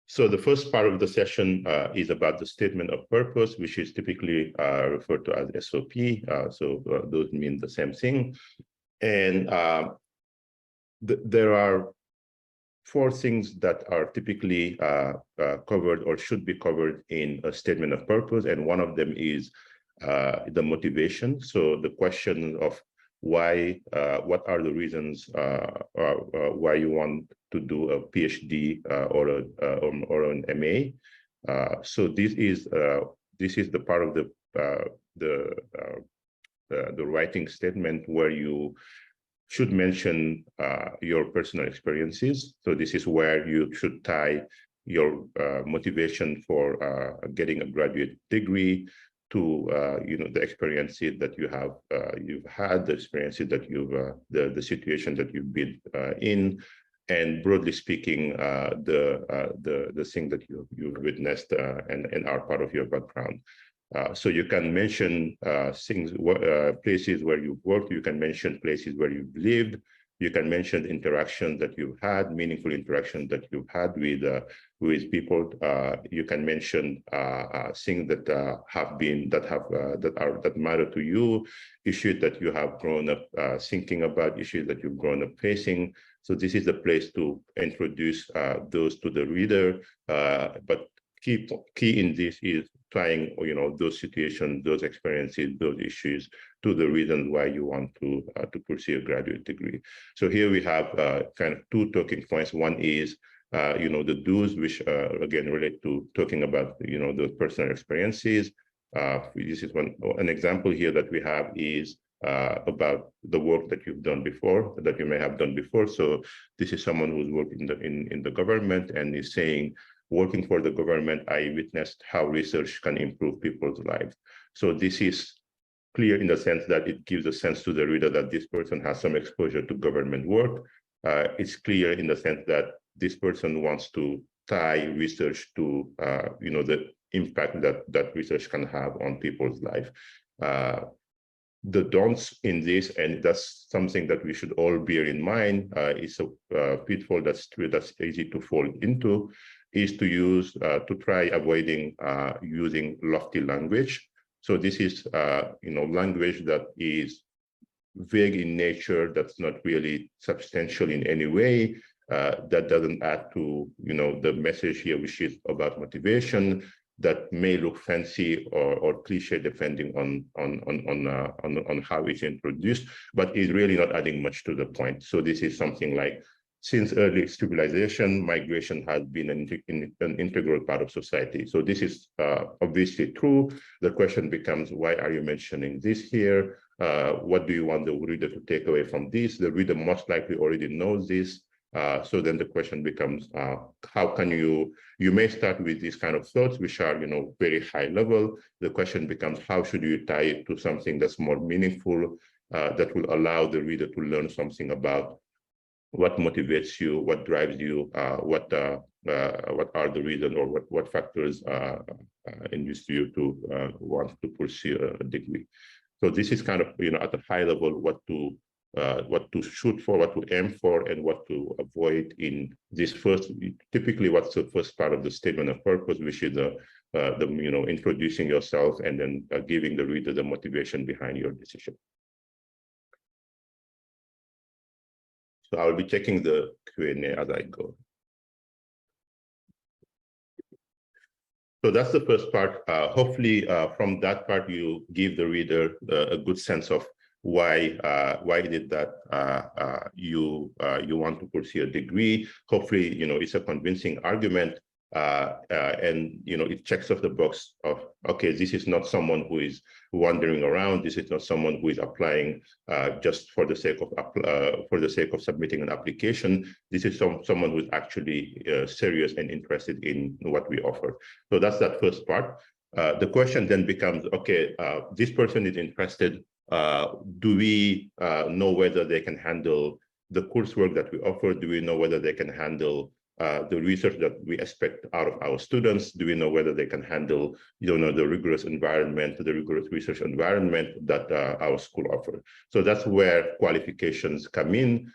So the first part of the session is about the statement of purpose, which is typically referred to as SOP. Those mean the same thing. And there are four things that are typically covered or should be covered in a statement of purpose. And one of them is the motivation. So the question of why, what are the reasons why you want to do a PhD or an MA. So this is the part of the writing statement where you should mention your personal experiences. So this is where you should tie your motivation for getting a graduate degree to the experiences that you have, you've had, the experiences that you've, the situation that you've been in, and broadly speaking, the thing that you've witnessed and are part of your background. So you can mention things, places where you've worked. You can mention places where you've lived. You can mention interactions that you've had, meaningful interactions that you've had with people. You can mention things that that matter to you, issues that you have grown up thinking about, issues that you've grown up facing. So this is the place to introduce those to the reader. But key in this is tying, those situations, those experiences, those issues to the reason why you want to pursue a graduate degree. So here we have kind of two talking points. One is, the do's, which again relate to talking about, those personal experiences. This is an example here that we have is about the work that you've done before, that you may have done before. So this is someone who's worked in the government and is saying, working for the government, I witnessed how research can improve people's lives. So this is clear in the sense that it gives a sense to the reader that this person has some exposure to government work. It's clear in the sense that this person wants to tie research to, the impact that research can have on people's life. The don'ts in this, and that's something that we should all bear in mind, is a pitfall that's easy to fall into, is to use, to try avoiding using lofty language. So this is, language that is vague in nature, that's not really substantial in any way, that doesn't add to, the message here, which is about motivation, that may look fancy or cliche depending on how it's introduced, but is really not adding much to the point. So this is something like, since early civilization, migration has been an integral part of society. So this is obviously true. The question becomes, why are you mentioning this here? What do you want the reader to take away from this? The reader most likely already knows this. So then the question becomes, how can you may start with these kind of thoughts, which are, very high level. The question becomes, how should you tie it to something that's more meaningful, that will allow the reader to learn something about what motivates you, what drives you, what are the reasons, or what factors induce you to want to pursue a degree. So this is kind of, at a high level, what to shoot for, what to aim for, and what to avoid in this first. Typically, what's the first part of the statement of purpose, which is the introducing yourself and then giving the reader the motivation behind your decision. So I'll be checking the Q&A as I go. So that's the first part. Hopefully, from that part, you give the reader a good sense of why did that you want to pursue a degree. Hopefully, it's a convincing argument, and it checks off the box of, okay, this is not someone who is wandering around. This is not someone who is applying just for the sake of submitting an application. This is someone who is actually serious and interested in what we offer. So that's that first part. The question then becomes, okay, this person is interested. Do we know whether they can handle the coursework that we offer? Do we know whether they can handle the research that we expect out of our students? Do we know whether they can handle, the rigorous environment, the rigorous research environment that our school offers? So that's where qualifications come in,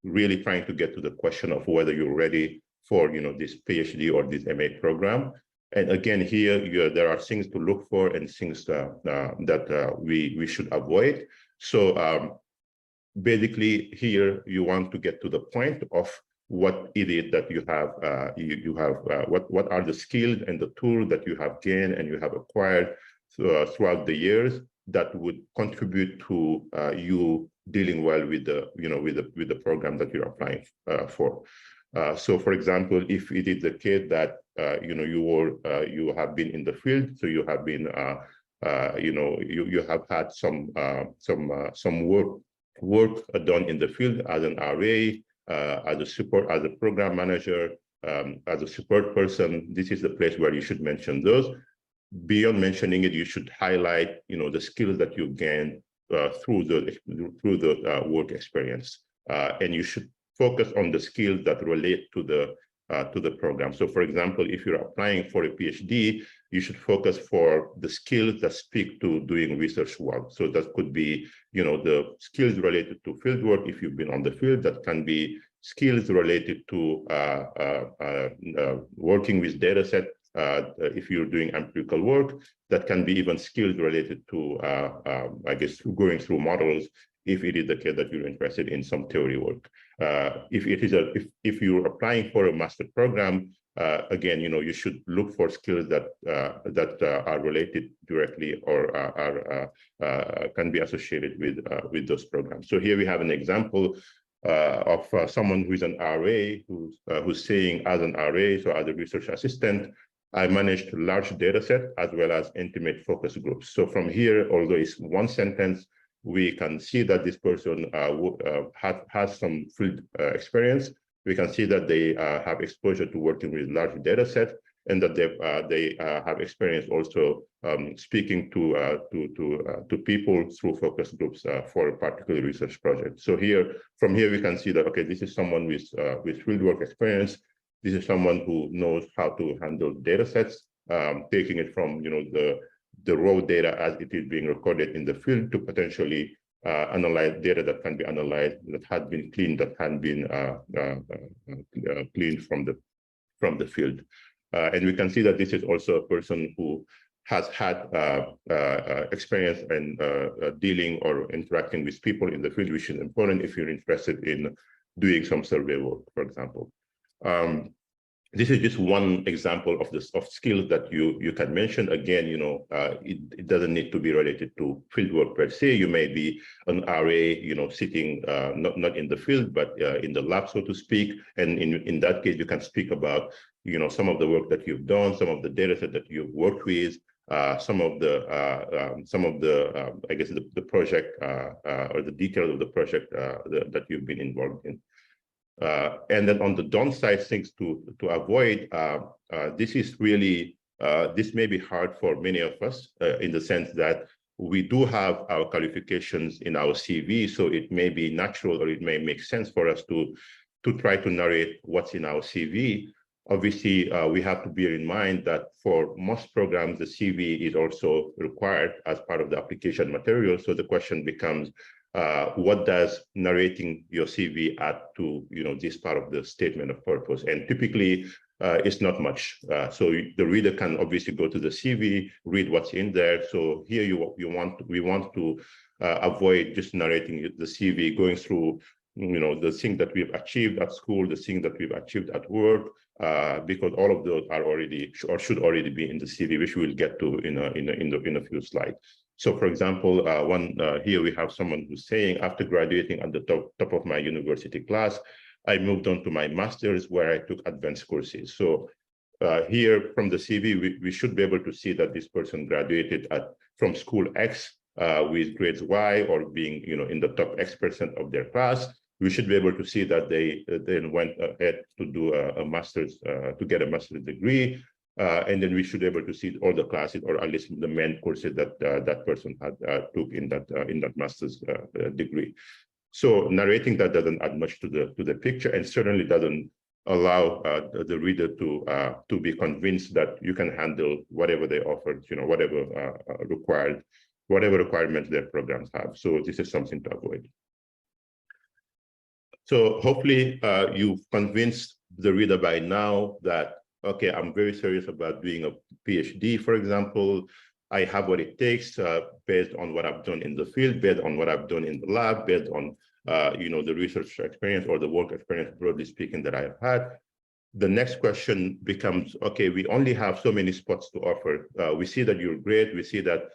really trying to get to the question of whether you're ready for this PhD or this MA program. And again, here there are things to look for and things that we should avoid. So basically, here you want to get to the point of what it is that you have. What are the skills and the tools that you have gained and you have acquired throughout the years that would contribute to you dealing well with the program that you're applying for. So, for example, if it is the case that you have been in the field, so you have been you have had some work done in the field as an RA, as a program manager, as a support person. This is the place where you should mention those. Beyond mentioning it, you should highlight the skills that you gained through the work experience, and you should focus on the skills that relate to the program. So, for example, if you're applying for a PhD, you should focus for the skills that speak to doing research work. So that could be, the skills related to field work. If you've been on the field, that can be skills related to working with data set. If you're doing empirical work, that can be even skills related to, I guess, going through models, if it is the case that you're interested in some theory work. If you're applying for a master program, again, you should look for skills that are related directly or can be associated with those programs. So here we have an example of someone who is an RA who's saying, as an RA, so as a research assistant, I managed large data set as well as intimate focus groups. So from here, although it's one sentence, we can see that this person has some field experience. We can see that they have exposure to working with large data sets, and that they have experience also speaking to people through focus groups for a particular research project. So from here, we can see that, okay, this is someone with fieldwork experience. This is someone who knows how to handle data sets, taking it from the raw data as it is being recorded in the field to potentially analyze data that can be analyzed, that had been cleaned, that had been cleaned from the field. And we can see that this is also a person who has had experience in dealing or interacting with people in the field, which is important if you're interested in doing some survey work, for example. This is just one example of skills that you can mention. Again, it doesn't need to be related to fieldwork per se. You may be an RA, sitting not in the field, but in the lab, so to speak. And in that case, you can speak about, some of the work that you've done, some of the data set that you've worked with, some of the I guess the project or the details of the project that you've been involved in. And then on the downside, things to avoid, this is really, this may be hard for many of us in the sense that we do have our qualifications in our CV, so it may be natural or it may make sense for us to try to narrate what's in our CV. Obviously, we have to bear in mind that for most programs, the CV is also required as part of the application material. So the question becomes, what does narrating your CV add to this part of the statement of purpose? And typically, it's not much. So the reader can obviously go to the CV, read what's in there. So here we want to avoid just narrating the CV, going through the things that we've achieved at school, the things that we've achieved at work, because all of those are already or should already be in the CV, which we'll get to in a few slides. So, for example, here we have someone who's saying, after graduating at the top of my university class, I moved on to my master's where I took advanced courses. So here from the CV, we should be able to see that this person graduated from school X with grades Y, or being in the top X% of their class. We should be able to see that they then went ahead to do a master's, to get a master's degree. And then we should be able to see all the classes, or at least the main courses that that person had took in that master's degree. So narrating that doesn't add much to the picture, and certainly doesn't allow the reader to be convinced that you can handle whatever they offered, whatever requirements their programs have. So this is something to avoid. So hopefully you've convinced the reader by now that, okay, I'm very serious about doing a PhD, for example. I have what it takes based on what I've done in the field, based on what I've done in the lab, based on the research experience or the work experience, broadly speaking, that I've had. The next question becomes, okay, we only have so many spots to offer. We see that you're great. We see that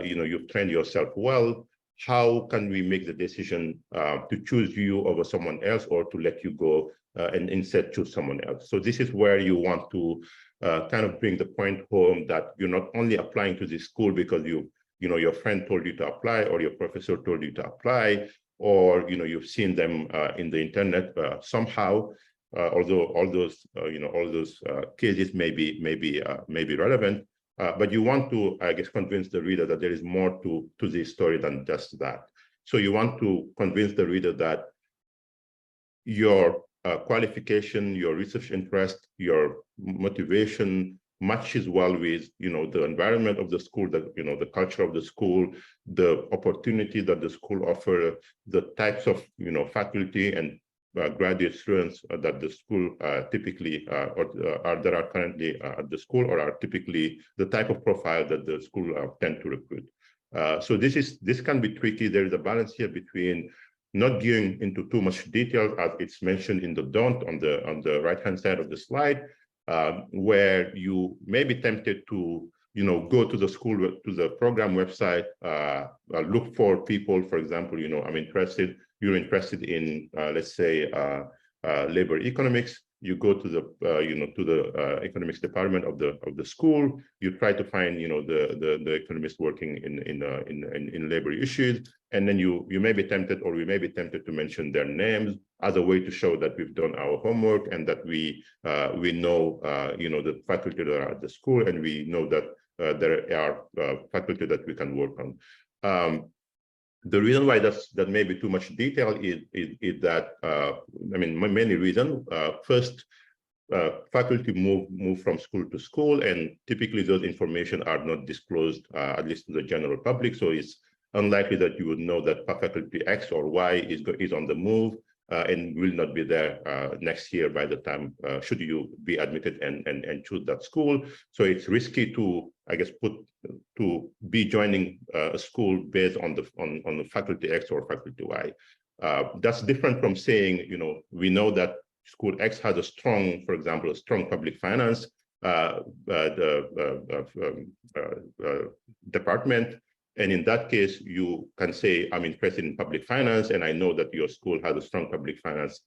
you've trained yourself well. How can we make the decision to choose you over someone else, or to let you go and instead choose someone else? So this is where you want to kind of bring the point home that you're not only applying to this school because your friend told you to apply, or your professor told you to apply, or you've seen them in the internet somehow. Although all those cases may be relevant, but you want to, I guess, convince the reader that there is more to this story than just that. So you want to convince the reader that your qualification, your research interest, your motivation matches well with the environment of the school, the culture of the school, the opportunity that the school offers, the types of faculty and graduate students that the school typically that are currently at the school, or are typically the type of profile that the school tend to recruit. So this can be tricky. There is a balance here between not going into too much detail, as it's mentioned in the don't on the right-hand side of the slide, where you may be tempted to go to the school, to the program website, look for people. For example, you're interested in, let's say, labor economics. You go to the economics department of the school. You try to find the economists working in labor issues, and then you may be tempted, or we may be tempted, to mention their names as a way to show that we've done our homework and that we know the faculty that are at the school, and we know that there are faculty that we can work on. The reason why that may be too much detail is that, many reasons. First, faculty move from school to school, and typically those information are not disclosed, at least to the general public. So it's unlikely that you would know that faculty X or Y is on the move and will not be there next year by the time, should you be admitted and choose that school. So it's risky to, I guess, to be joining a school based on the faculty X or faculty Y. That's different from saying, we know that school X has a strong, for example, a strong public finance department. And in that case, you can say, I'm interested in public finance, and I know that your school has a strong public finance,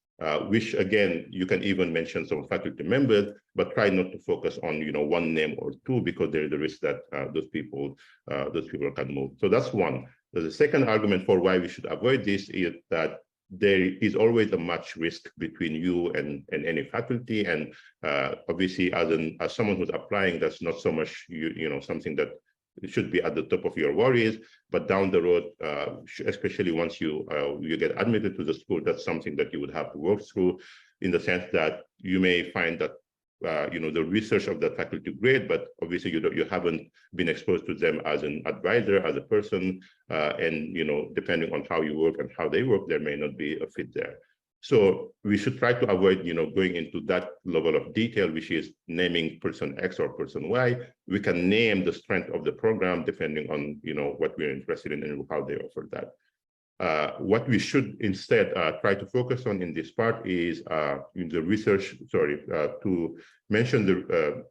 which, again, you can even mention some faculty members, but try not to focus on one name or two, because there is a risk that those people can move. So that's one. The second argument for why we should avoid this is that there is always a much risk between you and any faculty, and obviously, as someone who's applying, that's not so much something that it should be at the top of your worries, but down the road, especially once you get admitted to the school, that's something that you would have to work through, in the sense that you may find that the research of the faculty great, but obviously you haven't been exposed to them as an advisor, as a person, and depending on how you work and how they work, there may not be a fit there. So we should try to avoid, going into that level of detail, which is naming person X or person Y. We can name the strength of the program depending on, what we're interested in and how they offer that. What we should instead try to focus on in this part is in the research, to mention the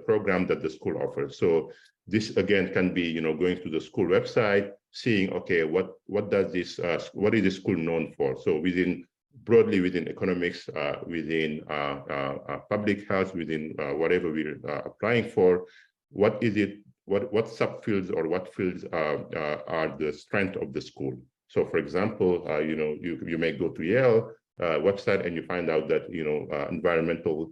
program that the school offers. So this again can be, going to the school website, seeing, okay, what is the school known for? So broadly within economics, within public health, within whatever we're applying for, what is it? What subfields or what fields are the strength of the school? So, for example, you may go to Yale website and you find out that environmental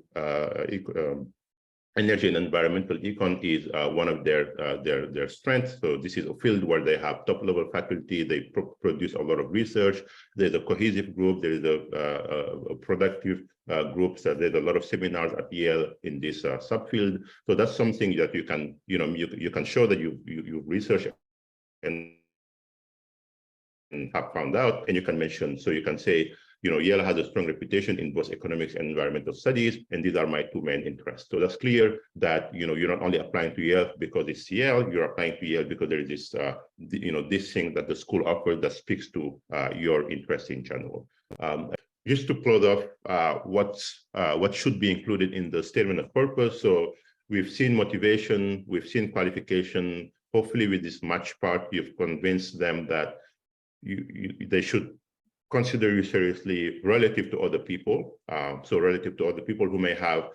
energy and environmental econ is one of their strengths. So this is a field where they have top-level faculty. They produce a lot of research. There's a cohesive group. There is a productive group. So there's a lot of seminars at Yale in this subfield. So that's something that you can you can show that you research and have found out, and you can mention. So you can say, Yale has a strong reputation in both economics and environmental studies, and these are my two main interests. So that's clear that, you're not only applying to Yale because it's Yale, you're applying to Yale because there is this, this thing that the school offers that speaks to your interest in general. Just to close off, what should be included in the statement of purpose. So we've seen motivation, we've seen qualification. Hopefully with this match part, you've convinced them that they should consider you seriously relative to other people. So relative to other people who may have,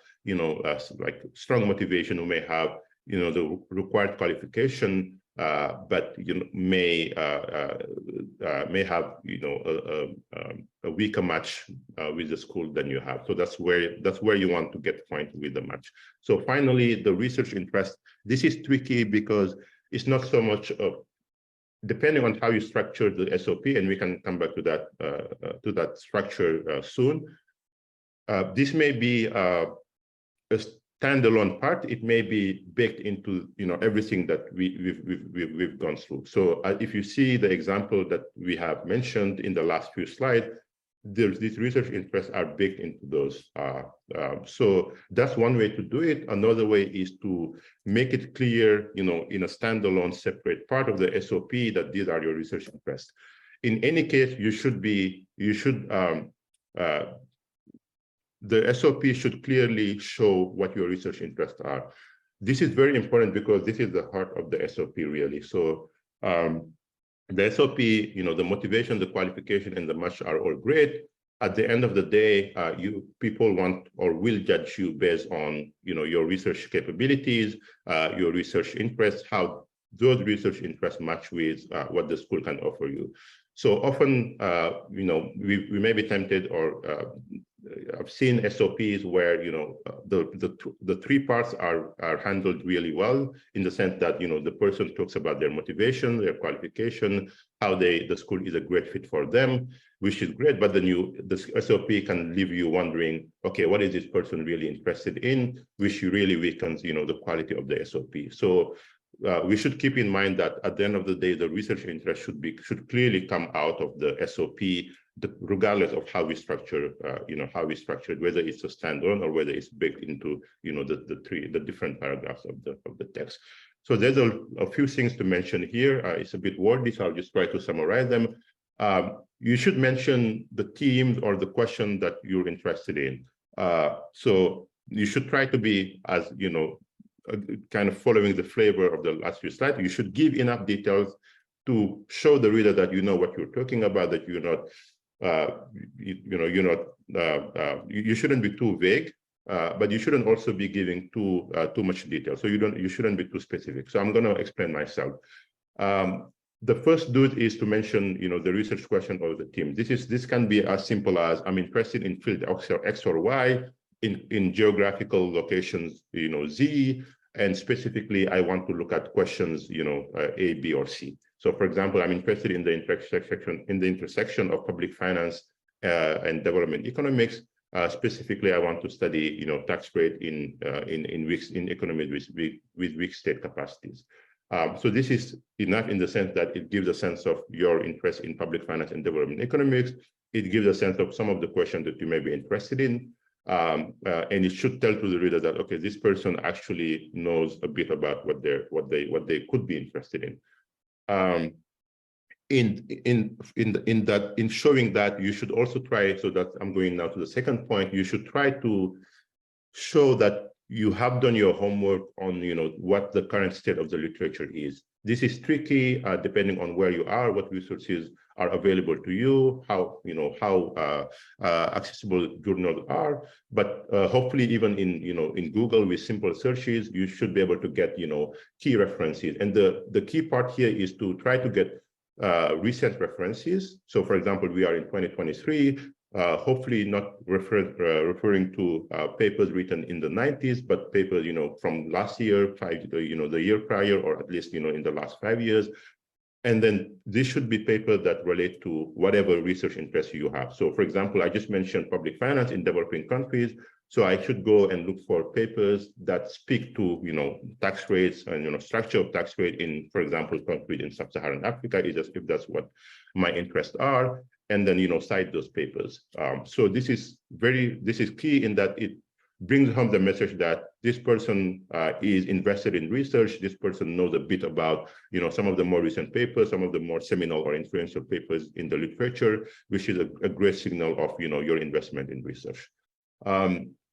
like strong motivation, who may have, the required qualification, but may have, a weaker match with the school than you have. So that's where you want to get acquainted with the match. So finally, the research interest. This is tricky because it's not so much depending on how you structure the SOP, and we can come back to that structure soon. This may be a standalone part. It may be baked into everything that we've gone through. So if you see the example that we have mentioned in the last few slides, these research interests are baked into those. So that's one way to do it. Another way is to make it clear, in a standalone separate part of the SOP that these are your research interests. In any case, the SOP should clearly show what your research interests are. This is very important because this is the heart of the SOP, really. So the SOP, the motivation, the qualification, and the match are all great. At the end of the day, people want or will judge you based on, your research capabilities, your research interests, how those research interests match with what the school can offer you. So often, we may be tempted, or I've seen SOPs where the three parts are handled really well, in the sense that the person talks about their motivation, their qualification, how the school is a great fit for them, which is great. But then the SOP can leave you wondering, okay, what is this person really interested in, which really weakens the quality of the SOP. So we should keep in mind that at the end of the day, the research interest should clearly come out of the SOP, regardless of how we structure, it, whether it's a standalone or whether it's baked into, the different paragraphs of the text. So there's a few things to mention here. It's a bit wordy, so I'll just try to summarize them. You should mention the themes or the question that you're interested in. So you should try to be, as kind of following the flavor of the last few slides. You should give enough details to show the reader that you know what you're talking about, that you're not, you shouldn't be too vague, but you shouldn't also be giving too much detail. So you shouldn't be too specific. So I'm going to explain myself. The first dude is to mention, the research question or the theme. This can be as simple as, I'm interested in field X or Y, in geographical locations, Z, and specifically, I want to look at questions, A, B, or C. So, for example, I'm interested in the intersection of public finance and development economics. Specifically, I want to study, tax rate in economies with weak state capacities. So this is enough in the sense that it gives a sense of your interest in public finance and development economics. It gives a sense of some of the questions that you may be interested in. And it should tell to the reader that, okay, this person actually knows a bit about what they could be interested in. In showing that, you should also try, so that I'm going now to the second point, you should try to show that you have done your homework on what the current state of the literature is. This is tricky depending on where you are, what resources are available to you, how accessible journals are. But hopefully, even in Google with simple searches, you should be able to get key references. And the key part here is to try to get recent references. So, for example, we are in 2023. Hopefully not referring to papers written in the 90s, but papers, from last year, the year prior, or at least, in the last 5 years. And then this should be papers that relate to whatever research interests you have. So, for example, I just mentioned public finance in developing countries. So I should go and look for papers that speak to, tax rates and, structure of tax rate in, for example, countries in sub-Saharan Africa, if that's what my interests are. and then cite those papers. So this is key in that it brings home the message that this person is invested in research. This person knows a bit about some of the more recent papers, some of the more seminal or influential papers in the literature, which is a great signal of your investment in research.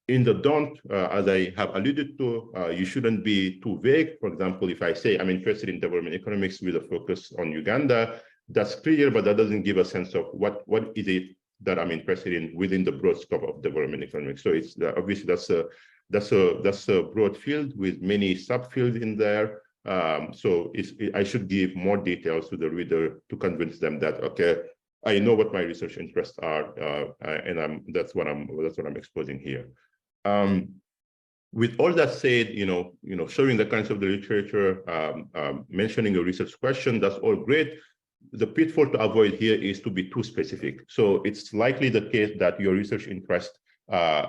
In the don't, as I have alluded to, you shouldn't be too vague. For example, if I say I'm interested in development economics with a focus on Uganda, that's clear, but that doesn't give a sense of what is it that I'm interested in within the broad scope of development economics. So it's obviously that's a broad field with many subfields in there. So I should give more details to the reader to convince them that, okay, I know what my research interests are, and that's what I'm exposing here. With all that said, showing the kinds of the literature, mentioning a research question, that's all great. The pitfall to avoid here is to be too specific. So it's likely the case that your research interest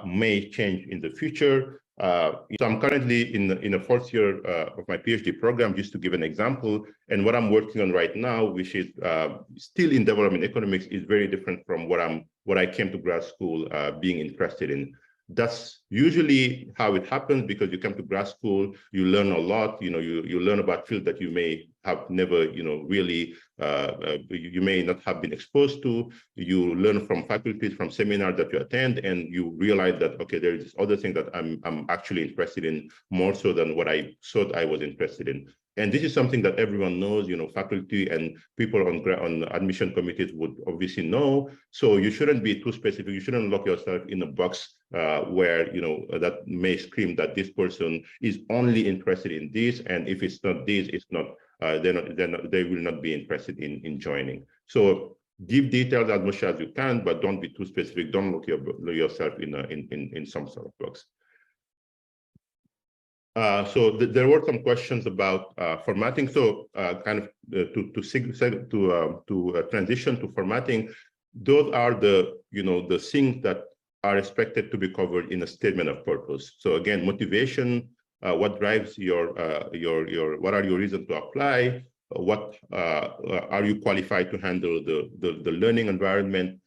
may change in the future. So I'm currently in a fourth year of my PhD program, just to give an example. And what I'm working on right now, which is still in development economics, is very different from what I came to grad school being interested in. That's usually how it happens, because you come to grad school, you learn a lot, you learn about fields that you may have never, really, you may not have been exposed to. You learn from faculties, from seminars that you attend, and you realize that, okay, there is this other thing that I'm actually interested in more so than what I thought I was interested in. And this is something that everyone knows, faculty and people on admission committees would obviously know. So you shouldn't be too specific. You shouldn't lock yourself in a box where, that may scream that this person is only interested in this. And if it's not this, it's not, they will not be interested in joining. So give details as much as you can, but don't be too specific. Don't lock yourself in some sort of box. So there were some questions about formatting. So kind of to transition to formatting, those are the things that are expected to be covered in a statement of purpose. So again, motivation, what drives what are your reasons to apply? What are you qualified to handle the learning environment?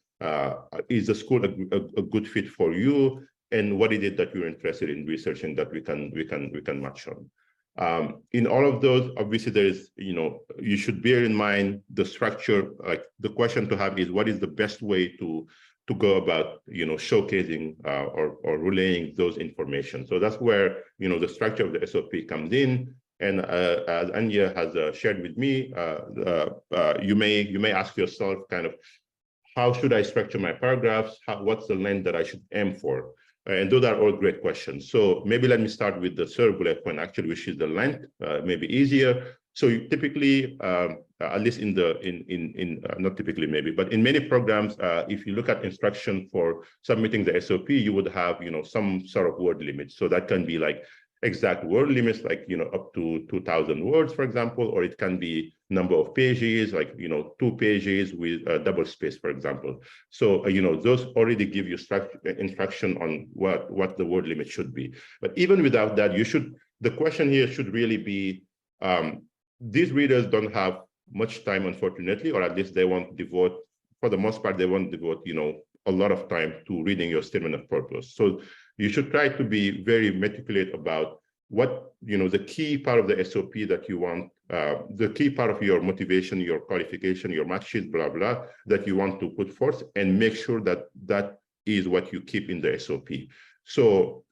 Is the school a good fit for you? And what is it that you're interested in researching that we can match on? In all of those, obviously there is, you should bear in mind the structure. Like the question to have is, what is the best way to go about, showcasing or relaying those information? So that's where, the structure of the SOP comes in. And as Anya has shared with me, you may ask yourself kind of, how should I structure my paragraphs? What's the length that I should aim for? And those are all great questions. So maybe let me start with the third bullet point, actually, which is the length, maybe easier. So you typically, at least not typically maybe, but in many programs, if you look at instruction for submitting the SOP, you would have, some sort of word limit. So that can be like exact word limits, like, up to 2,000 words, for example, or it can be number of pages, like, 2 pages with a double space, for example. So, those already give you instruction on what the word limit should be. But even without that, the question here should really be, these readers don't have much time, unfortunately, or at least they won't devote, for the most part, they won't devote, a lot of time to reading your statement of purpose. So you should try to be very meticulous about what, the key part of the SOP that you want, the key part of your motivation, your qualification, your mark sheet, blah, blah, that you want to put forth, and make sure that that is what you keep in the SOP. So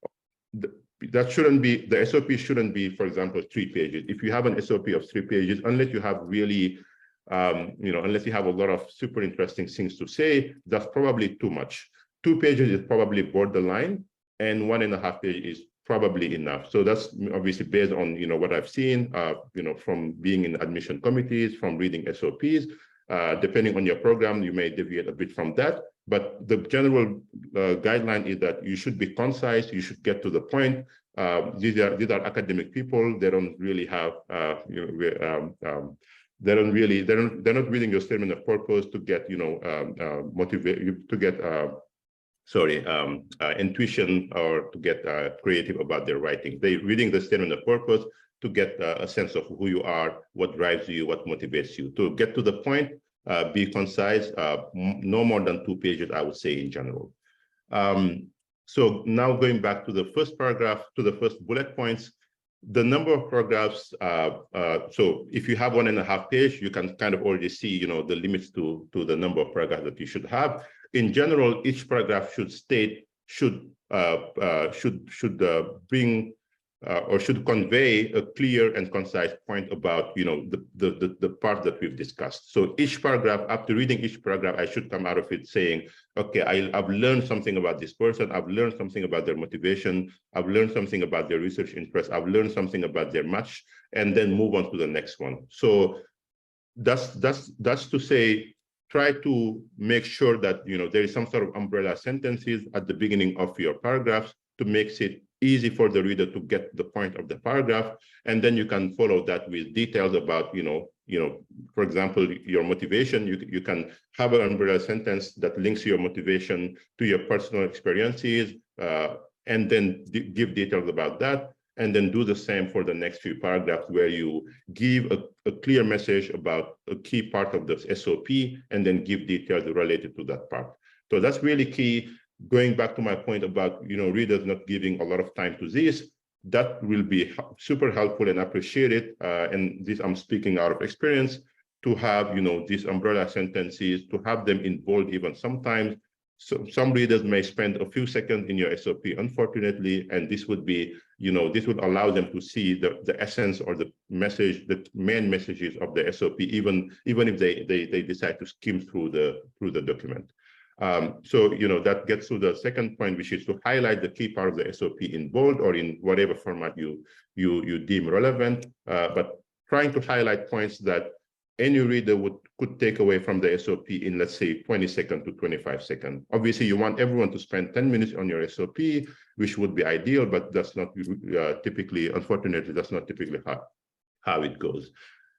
that shouldn't be, the SOP shouldn't be, for example, 3 pages. If you have an SOP of 3 pages, unless you have really, unless you have a lot of super interesting things to say, that's probably too much. 2 pages is probably borderline, and 1.5 pages is probably enough. So that's obviously based on, what I've seen, from being in admission committees, from reading SOPs. Depending on your program, you may deviate a bit from that. But the general guideline is that you should be concise. You should get to the point. These are academic people. They don't really have, they're not reading your statement of purpose to get, motivate to get, intuition, or to get creative about their writing. They're reading the statement of purpose to get a sense of who you are, what drives you, what motivates you. To get to the point, be concise, no more than 2 pages, I would say in general. So now going back to the first paragraph, to the first bullet points, the number of paragraphs, so if you have 1.5 pages, you can kind of already see, the limits to the number of paragraphs that you should have. In general, each paragraph should bring or should convey a clear and concise point about, the part that we've discussed. So each paragraph, after reading each paragraph, I should come out of it saying, okay, I've learned something about this person. I've learned something about their motivation. I've learned something about their research interest. I've learned something about their match, and then move on to the next one. So that's to say, try to make sure that, there is some sort of umbrella sentences at the beginning of your paragraphs to make it easy for the reader to get the point of the paragraph, and then you can follow that with details about, for example, your motivation. You can have an umbrella sentence that links your motivation to your personal experiences, and then give details about that, and then do the same for the next few paragraphs where you give a clear message about a key part of the SOP, and then give details related to that part. So that's really key. Going back to my point about, readers not giving a lot of time to this, that will be super helpful and appreciated. And this, I'm speaking out of experience, to have, these umbrella sentences, to have them in bold even sometimes. So some readers may spend a few seconds in your SOP, unfortunately, and this would be, this would allow them to see the essence or the message, the main messages of the SOP, even if they decide to skim through the document. So, that gets to the second point, which is to highlight the key part of the SOP in bold or in whatever format you deem relevant, but trying to highlight points that any reader could take away from the SOP in, let's say, 20 seconds to 25 seconds. Obviously, you want everyone to spend 10 minutes on your SOP, which would be ideal, but that's not typically, unfortunately, that's not typically how it goes.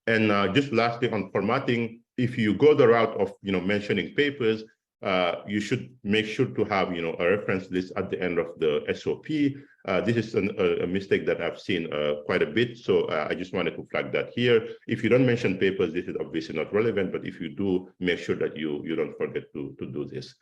And just lastly, on formatting, if you go the route of, mentioning papers, you should make sure to have, a reference list at the end of the SOP. This is a mistake that I've seen quite a bit, so I just wanted to flag that here. If you don't mention papers, this is obviously not relevant, but if you do, make sure that you don't forget to do this.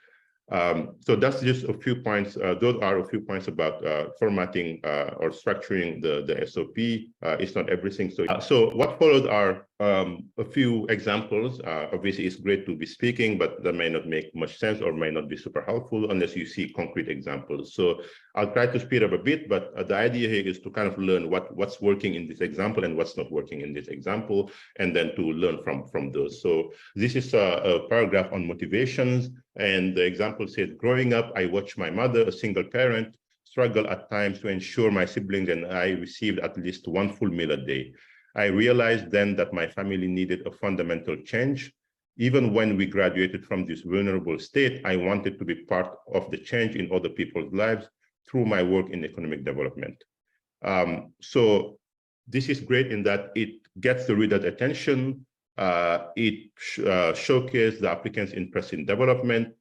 So that's just a few points. Those are a few points about formatting or structuring the SOP. It's not everything. So what followed are a few examples. Obviously, it's great to be speaking, but that may not make much sense or may not be super helpful unless you see concrete examples. So I'll try to speed up a bit, but the idea here is to kind of learn what's working in this example and what's not working in this example, and then to learn from those. So this is a paragraph on motivations. And the example says, growing up, I watched my mother, a single parent, struggle at times to ensure my siblings and I received at least one full meal a day. I realized then that my family needed a fundamental change. Even when we graduated from this vulnerable state, I wanted to be part of the change in other people's lives through my work in economic development. So this is great in that it gets the reader's attention. It showcases the applicant's interest in development.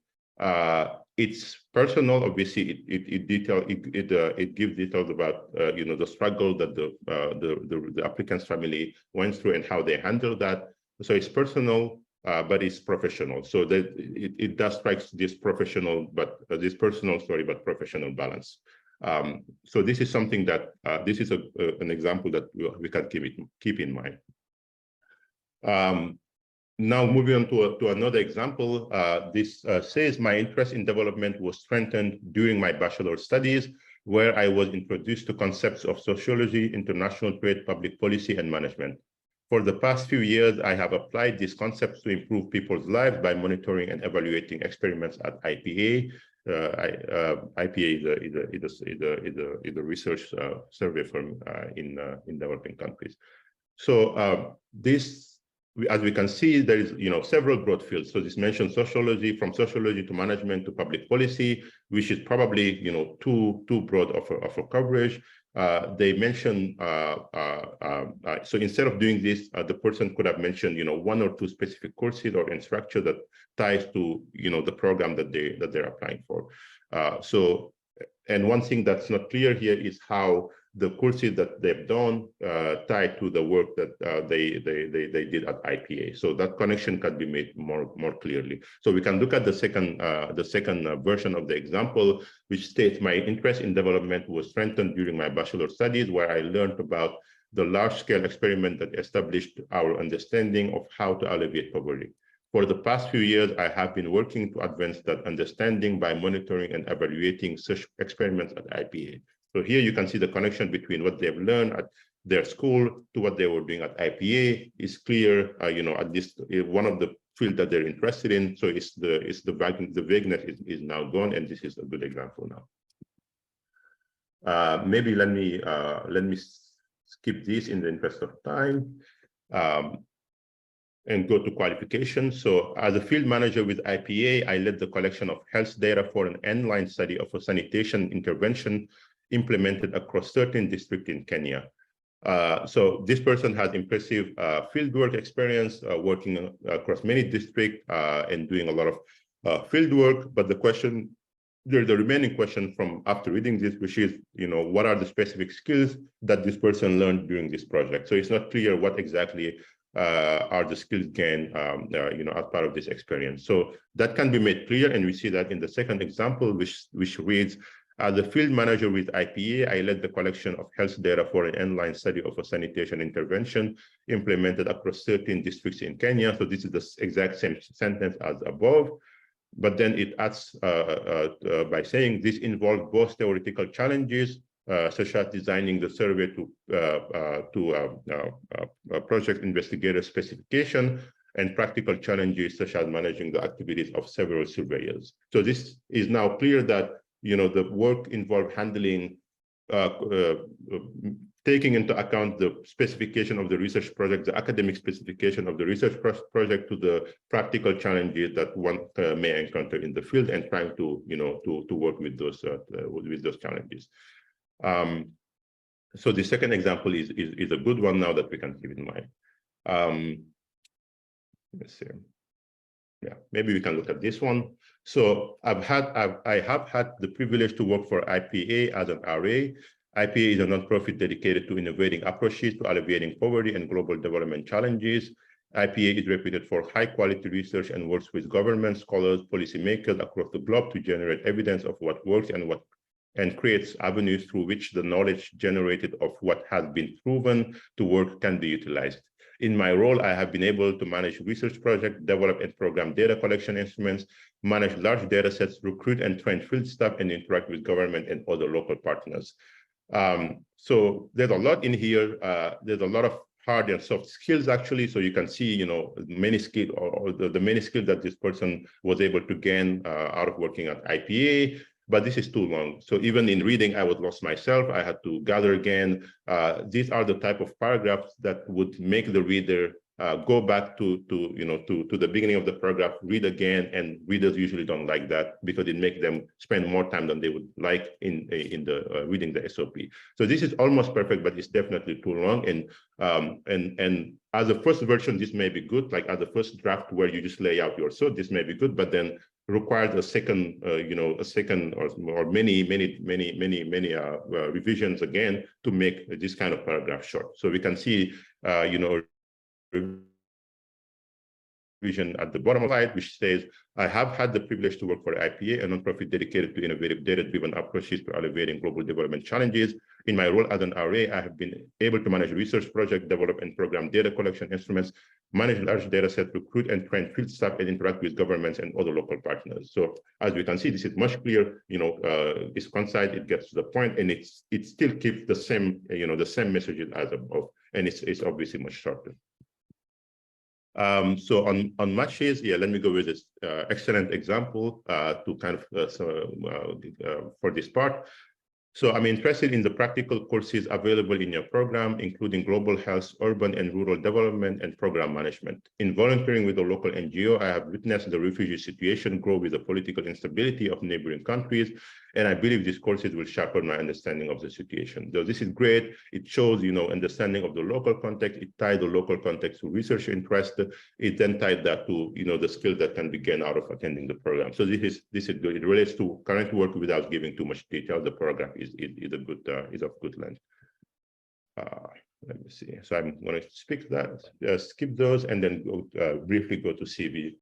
It's personal. Obviously, it gives details about the struggle that the applicant's family went through and how they handled that. So it's personal, but it's professional. So that it does strike this professional, but this personal story, but professional balance. So this is something that this is an example that we can keep in mind. Now moving on to another example, this says my interest in development was strengthened during my bachelor studies, where I was introduced to concepts of sociology, international trade, public policy, and management. For the past few years, I have applied these concepts to improve people's lives by monitoring and evaluating experiments at IPA. IPA is a research survey firm in developing countries. So this, as we can see, there is several broad fields. So this mentions sociology, from sociology to management to public policy, which is probably too broad of a coverage. They mention so instead of doing this, the person could have mentioned one or two specific courses or instructor that ties to the program that they're applying for. And one thing that's not clear here is how the courses that they've done tied to the work that they did at IPA. So that connection can be made more clearly. So we can look at the second version of the example, which states my interest in development was strengthened during my bachelor studies, where I learned about the large-scale experiment that established our understanding of how to alleviate poverty. For the past few years, I have been working to advance that understanding by monitoring and evaluating such experiments at IPA. So here you can see the connection between what they've learned at their school to what they were doing at IPA is clear. At least one of the fields that they're interested in. So the vagueness is now gone, and this is a good example now. Maybe let me skip this in the interest of time. And go to qualifications. So as a field manager with IPA, I led the collection of health data for an inline study of a sanitation intervention implemented across 13 districts in Kenya. So this person has impressive fieldwork experience, working across many districts and doing a lot of field work. But the remaining question from after reading this, which is, what are the specific skills that this person learned during this project? So it's not clear what exactly are the skills gained, as part of this experience. So that can be made clear, and we see that in the second example, which reads, as a field manager with IPA, I led the collection of health data for an inline study of a sanitation intervention implemented across 13 districts in Kenya. So this is the exact same sentence as above, but then it adds by saying this involved both theoretical challenges, such as designing the survey to project investigator specification, and practical challenges such as managing the activities of several surveyors. So this is now clear that the work involved handling, taking into account the specification of the research project, the academic specification of the research project, to the practical challenges that one may encounter in the field, and trying to work with those challenges. So the second example is a good one now that we can keep in mind. Let's see. Yeah, maybe we can look at this one. So I have had the privilege to work for IPA as an RA. IPA is a nonprofit dedicated to innovating approaches to alleviating poverty and global development challenges. IPA is reputed for high quality research and works with governments, scholars, policymakers across the globe to generate evidence of what works and creates avenues through which the knowledge generated of what has been proven to work can be utilized. In my role, I have been able to manage research projects, develop and program data collection instruments, manage large data sets, recruit and train field staff, and interact with government and other local partners. So there's a lot in here. There's a lot of hard and soft skills, actually. So you can see, many skills, or the many skills that this person was able to gain out of working at IPA. But this is too long. So even in reading, I was lost myself. I had to gather again. These are the type of paragraphs that would make the reader go back to the beginning of the paragraph, read again, and readers usually don't like that because it makes them spend more time than they would like in reading the SOP. So this is almost perfect, but it's definitely too long. And as a first version, this may be good, like as a first draft where you just lay out your SOP, this may be good, but then requires a second, or many revisions again to make this kind of paragraph short. So we can see, vision at the bottom of the slide, which says, I have had the privilege to work for IPA, a nonprofit dedicated to innovative data-driven approaches to alleviating global development challenges. In my role as an RA, I have been able to manage research projects, develop and program data collection instruments, manage large data sets, recruit and train field staff, and interact with governments and other local partners. So as we can see, this is much clearer. It's concise, it gets to the point, and it still keeps the same, the same messages as above, and it's obviously much shorter. So on matches, let me go with this excellent example to kind of for this part. So I'm interested in the practical courses available in your program, including global health, urban and rural development, and program management. In volunteering with a local NGO, I have witnessed the refugee situation grow with the political instability of neighboring countries, and I believe these courses will sharpen my understanding of the situation. So this is great. It shows, understanding of the local context. It ties the local context to research interest. It then tied that to, the skills that can be gained out of attending the program. So this is good. It relates to current work without giving too much detail. The program is of good length. let me see. So I'm going to skip those and then go briefly go to CV